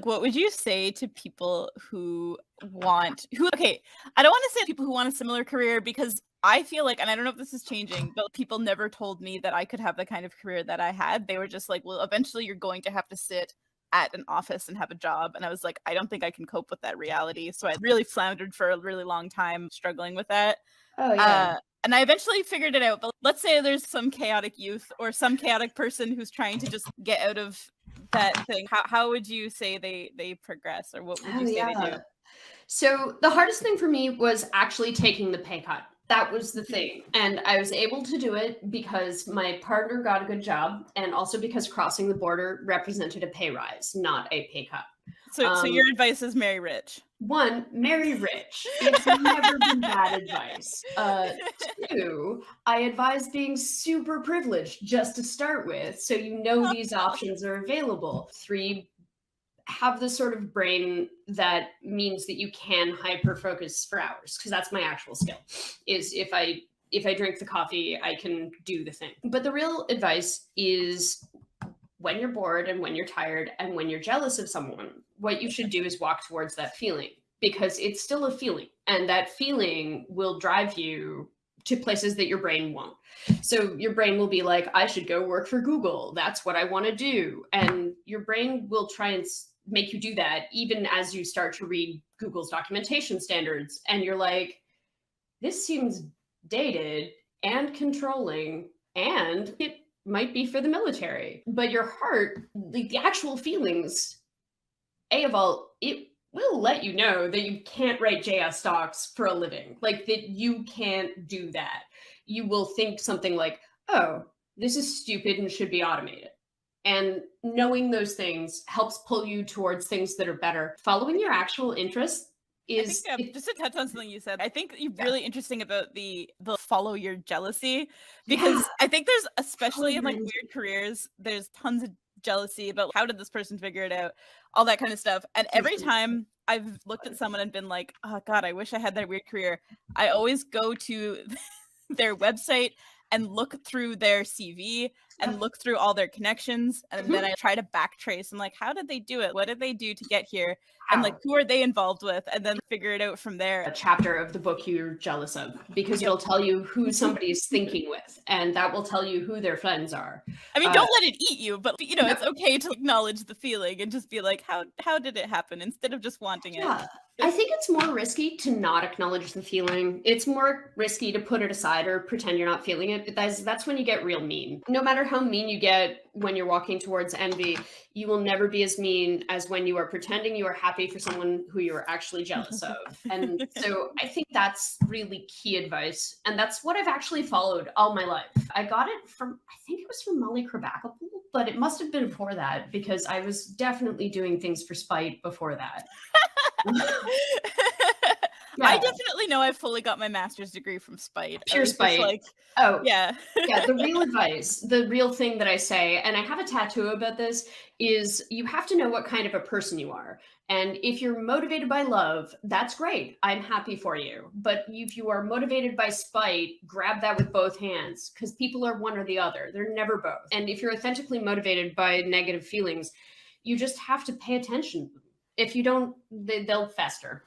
What would you say to people okay, I don't want to say people who want a similar career because I feel like, and I don't know if this is changing, but people never told me that I could have the kind of career that I had. They were just like, well, eventually you're going to have to sit at an office and have a job. And I was like, I don't think I can cope with that reality. So I really floundered for a really long time struggling with that. Oh, yeah. And I eventually figured it out. But let's say there's some chaotic youth or some chaotic person who's trying to just get out of that thing. How would you say they progress, or what would you say they do? So the hardest thing for me was actually taking the pay cut. That was the thing. And I was able to do it because my partner got a good job, and also because crossing the border represented a pay rise, not a pay cut. So your advice is marry rich. One, marry rich. It's never been bad advice. Two, I advise being super privileged just to start with, so you know these options are available. Three, have the sort of brain that means that you can hyper focus for hours, because that's my actual skill. Is if I drink the coffee, I can do the thing. But the real advice is, when you're bored and when you're tired and when you're jealous of someone, what you should do is walk towards that feeling, because it's still a feeling, and that feeling will drive you to places that your brain won't. So your brain will be like, I should go work for Google. That's what I want to do. And your brain will try and make you do that, even as you start to read Google's documentation standards. And you're like, this seems dated and controlling, and it might be for the military. But your heart, the actual feelings, of all, it will let you know that you can't write JS docs for a living, like that you can't do that. You will think something like, oh, this is stupid and should be automated. And knowing those things helps pull you towards things that are better. Following your actual interests is... just to touch on something you said, I think you're really interesting about the follow your jealousy, because I think there's, especially in like weird careers, there's tons of jealousy about how did this person figure it out, all that kind of stuff. And every time I've looked at someone and been like, oh God, I wish I had that weird career, I always go to their website and look through their CV and look through all their connections. And then I try to backtrace and like, how did they do it? What did they do to get here? And like, who are they involved with? And then figure it out from there. A chapter of the book you're jealous of, because it'll tell you who somebody's thinking with, and that will tell you who their friends are. I mean, don't let it eat you, but you know, it's okay to acknowledge the feeling and just be like, how did it happen, instead of just wanting it. I think it's more risky to not acknowledge the feeling. It's more risky to put it aside or pretend you're not feeling it. That's when you get real mean. No matter how mean you get when you're walking towards envy, you will never be as mean as when you are pretending you are happy for someone who you are actually jealous of. And so I think that's really key advice. And that's what I've actually followed all my life. I got it from, I think it was from Molly Krabappel, but it must have been before that, because I was definitely doing things for spite before that. I definitely know I fully got my master's degree from spite. Pure spite. Like, yeah, the real advice, the real thing that I say, and I have a tattoo about this, is you have to know what kind of a person you are. And if you're motivated by love, that's great. I'm happy for you. But if you are motivated by spite, grab that with both hands, because people are one or the other. They're never both. And if you're authentically motivated by negative feelings, you just have to pay attention. If you don't, they'll fester.